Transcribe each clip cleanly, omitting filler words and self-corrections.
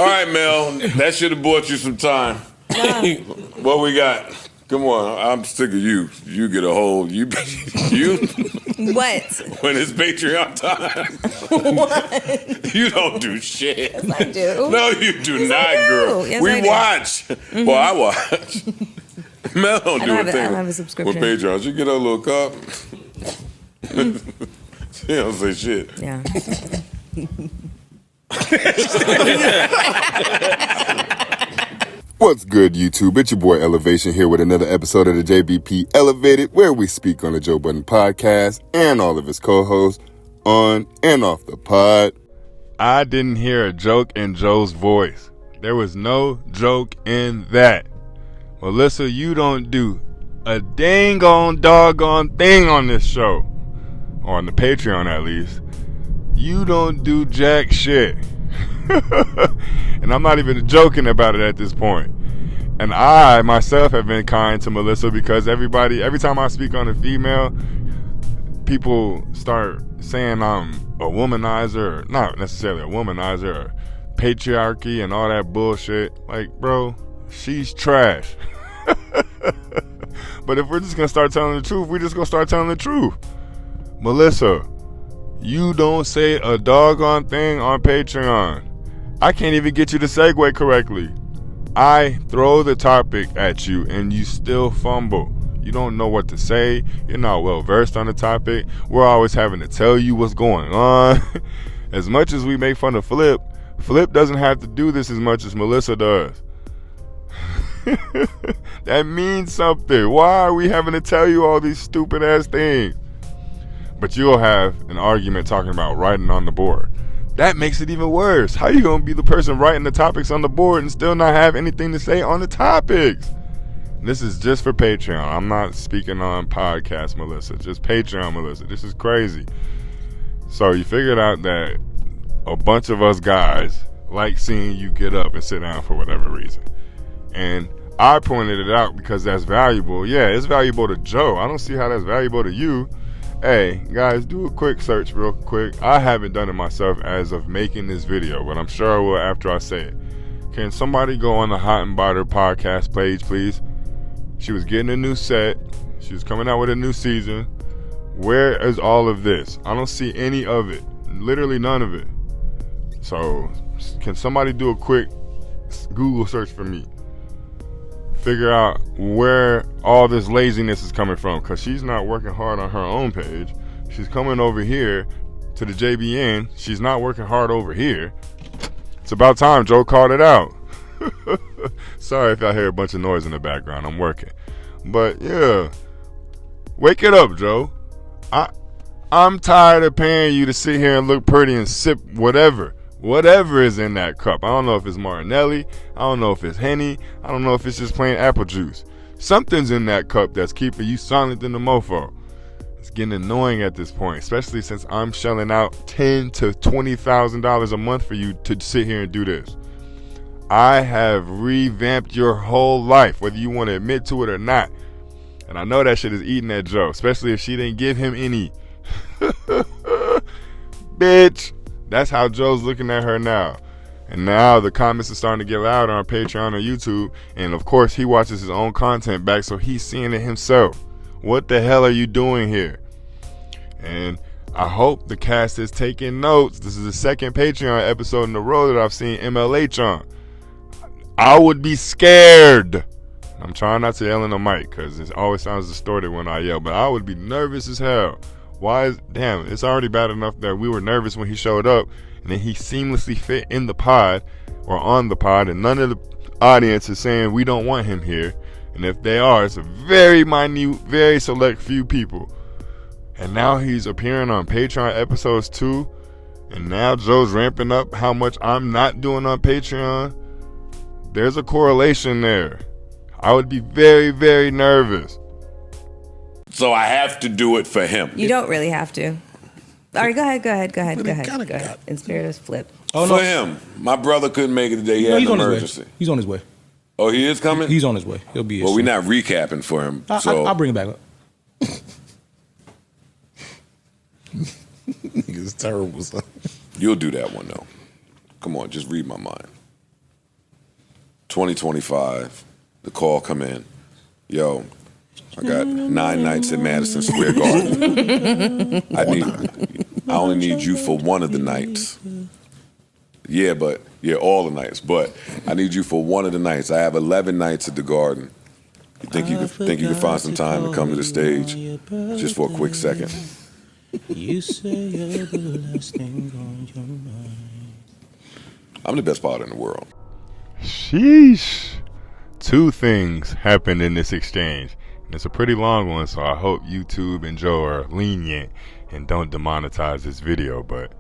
All right, Mel. That should have bought you some time. What we got? Come on, I'm sick of you. You get a whole you. What? When it's Patreon time. What? You don't do shit. Yes, I do. No, you do Yes, not, I do. girl. Yes, we I do. watch. Mm-hmm. Well, I watch. Mel don't do a thing. I don't have a subscription. With Patreon, she get her little cup. She don't say shit. Yeah. What's good, YouTube? It's your boy Elevation here with another episode of the JBP Elevated, where we speak on the Joe Budden podcast and all of his co-hosts on and off the pod. I didn't hear a joke in Joe's voice. There was no joke in that. Melyssa, you don't do a dang on doggone thing on this show. Or on the Patreon, at least. You don't do jack shit. And I'm not even joking about it at this point. And I, myself, have been kind to Melyssa because every time I speak on a female, people start saying I'm a womanizer, or not necessarily a womanizer, or patriarchy and all that bullshit. Like, bro, she's trash. But if we're just going to start telling the truth, we're just going to start telling the truth. Melyssa, you don't say a doggone thing on Patreon. I can't even get you to segue correctly. I throw the topic at you and you still fumble. You don't know what to say. You're not well versed on the topic. We're always having to tell you what's going on. As much as we make fun of Flip doesn't have to do this as much as Melyssa does. That means something. Why are we having to tell you all these stupid ass things? But you'll have an argument talking about writing on the board. That makes it even worse. How you gonna be the person writing the topics on the board and still not have anything to say on the topics? This is just for Patreon. I'm not speaking on podcast, Melyssa. Just Patreon, Melyssa. This is crazy. So you figured out that a bunch of us guys like seeing you get up and sit down for whatever reason. And I pointed it out because that's valuable. Yeah, it's valuable to Joe. I don't see how that's valuable to you. Hey, guys, do a quick search real quick. I haven't done it myself as of making this video, but I'm sure I will after I say it. Can somebody go on the Hot and Butter podcast page, please? She was getting a new set. She was coming out with a new season. Where is all of this? I don't see any of it. Literally none of it. So, can somebody do a quick Google search for me? Figure out where all this laziness is coming from, because she's not working hard on her own page. She's coming over here to the JBN. She's not working hard over here. It's about time Joe called it out. Sorry if y'all hear a bunch of noise in the background. I'm working. But yeah, wake it up, Joe. I'm tired of paying you to sit here and look pretty and sip whatever is in that cup. I don't know if it's Martinelli. I don't know if it's Henny. I don't know if it's just plain apple juice. Something's in that cup that's keeping you silent in the mofo. It's getting annoying at this point, especially since I'm shelling out $10,000 to $20,000 a month for you to sit here and do this. I have revamped your whole life, whether you want to admit to it or not. And I know that shit is eating at Joe, especially if she didn't give him any. Bitch. That's how Joe's looking at her now. And now the comments are starting to get louder on Patreon and YouTube. And of course, he watches his own content back, so he's seeing it himself. What the hell are you doing here? And I hope the cast is taking notes. This is the second Patreon episode in a row that I've seen MLH on. I would be scared. I'm trying not to yell in the mic because it always sounds distorted when I yell, but I would be nervous as hell. Damn, it's already bad enough that we were nervous when he showed up, and then he seamlessly fit in the pod, or on the pod, and none of the audience is saying we don't want him here. And if they are, it's a very minute, very select few people. And now he's appearing on Patreon episodes too, and now Joe's ramping up how much I'm not doing on Patreon. There's a correlation there. I would be very, very nervous. So I have to do it for him. You don't really have to. All right, go ahead. In spirit of Flip. Oh, for him. My brother couldn't make it today. He had an emergency. He's on his way. Oh, he is coming? He's on his way. He'll be here Well, soon. we're not recapping for him. I'll bring it back up. Nigga's terrible, son. You'll do that one, though. Come on, just read my mind. 2025, the call come in. Yo, I got 9 nights at Madison Square Garden. I only need you for one of the nights. Yeah, all the nights. But I need you for one of the nights. I have 11 nights at the Garden. You think you can find some time to come to the stage just for a quick second? You say you're the last thing on your mind. I'm the best part in the world. Sheesh. 2 things happened in this exchange. And it's a pretty long one, so I hope YouTube and Joe are lenient and don't demonetize this video. But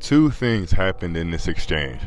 2 things happened in this exchange.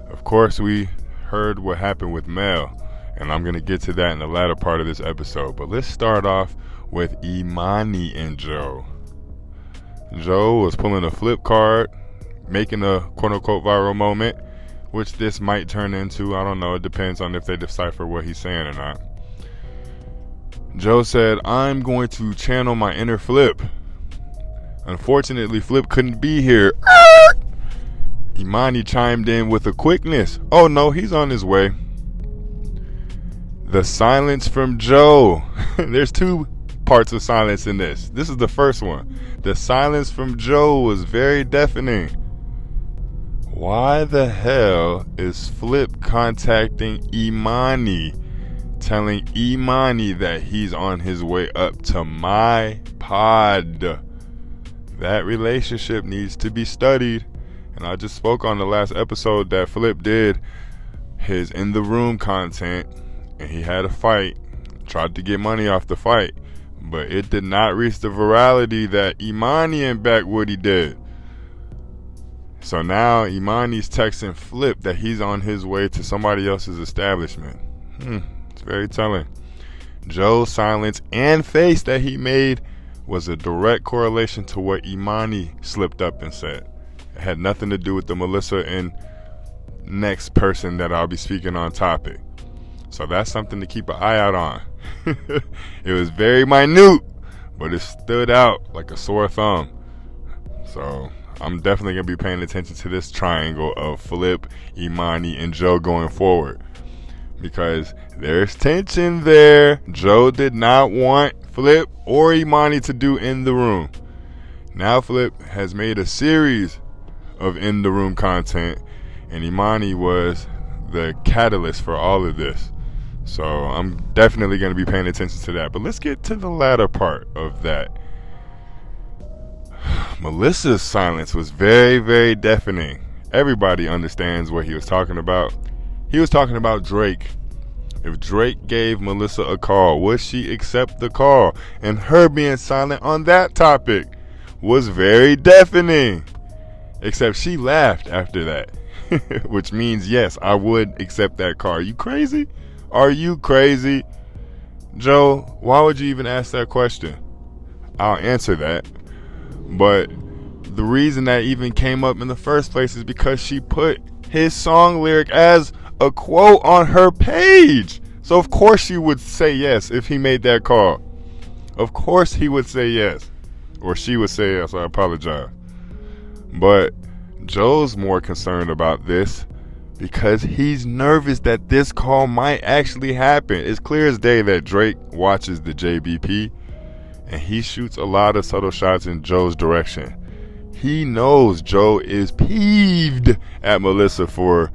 Of course, we heard what happened with Mel, and I'm going to get to that in the latter part of this episode. But let's start off with Imani and Joe. Joe was pulling a flip card, making a quote-unquote viral moment, which this might turn into. I don't know. It depends on if they decipher what he's saying or not. Joe said, I'm going to channel my inner Flip. Unfortunately, Flip couldn't be here. Imani chimed in with a quickness. Oh no, he's on his way. The silence from Joe. There's 2 parts of silence in this. This is the first one. The silence from Joe was very deafening. Why the hell is Flip contacting Imani, telling Imani that he's on his way up to my pod? That relationship needs to be studied. And I just spoke on the last episode that Flip did his in the room content, and he had a fight, tried to get money off the fight, but it did not reach the virality that Imani and Backwoody did. So now Imani's texting Flip that he's on his way to somebody else's establishment. It's very telling. Joe's silence and face that he made was a direct correlation to what Imani slipped up and said. It had nothing to do with the Melyssa and next person that I'll be speaking on topic. So that's something to keep an eye out on. It was very minute, but it stood out like a sore thumb. So I'm definitely going to be paying attention to this triangle of Flip, Imani, and Joe going forward, because there's tension there. Joe did not want Flip or Imani to do in the room. Now Flip has made a series of in the room content, and Imani was the catalyst for all of this. So I'm definitely going to be paying attention to that. But let's get to the latter part of that. Melyssa's silence was very, very deafening. Everybody understands what he was talking about. He was talking about Drake. If Drake gave Melyssa a call, would she accept the call? And her being silent on that topic was very deafening. Except she laughed after that, which means, yes, I would accept that call. Are you crazy? Are you crazy? Joe, why would you even ask that question? I'll answer that. But the reason that even came up in the first place is because she put his song lyric as a quote on her page. So of course she would say yes if he made that call. Of course he would say yes. Or she would say yes, I apologize. But Joe's more concerned about this because he's nervous that this call might actually happen. It's clear as day that Drake watches the JBP, and he shoots a lot of subtle shots in Joe's direction. He knows Joe is peeved at Melyssa for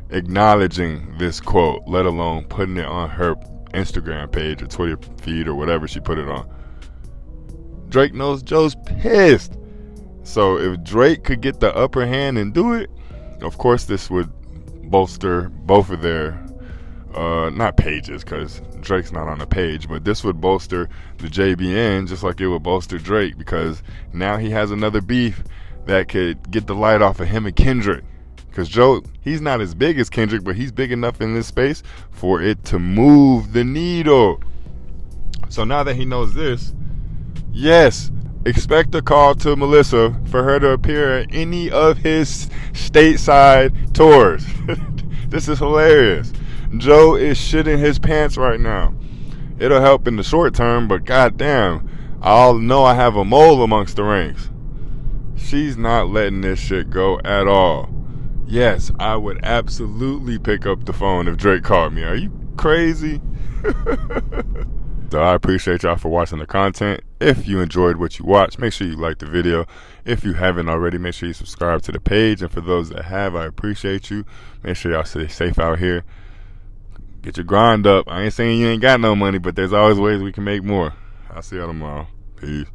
acknowledging this quote, let alone putting it on her Instagram page or Twitter feed or whatever she put it on. Drake knows Joe's pissed. So if Drake could get the upper hand and do it, of course this would bolster both of their not pages, because Drake's not on the page, but this would bolster the JBN just like it would bolster Drake, because now he has another beef that could get the light off of him and Kendrick. Because Joe, he's not as big as Kendrick, but he's big enough in this space for it to move the needle. So now that he knows this, yes, expect a call to Melyssa for her to appear at any of his stateside tours. This is hilarious. Joe is shitting his pants right now. It'll help in the short term, but goddamn, I'll know I have a mole amongst the ranks. She's not letting this shit go at all. Yes, I would absolutely pick up the phone if Drake called me. Are you crazy? So I appreciate y'all for watching the content. If you enjoyed what you watched, make sure you like the video. If you haven't already, make sure you subscribe to the page. And for those that have, I appreciate you. Make sure y'all stay safe out here. Get your grind up. I ain't saying you ain't got no money, but there's always ways we can make more. I'll see y'all tomorrow. Peace.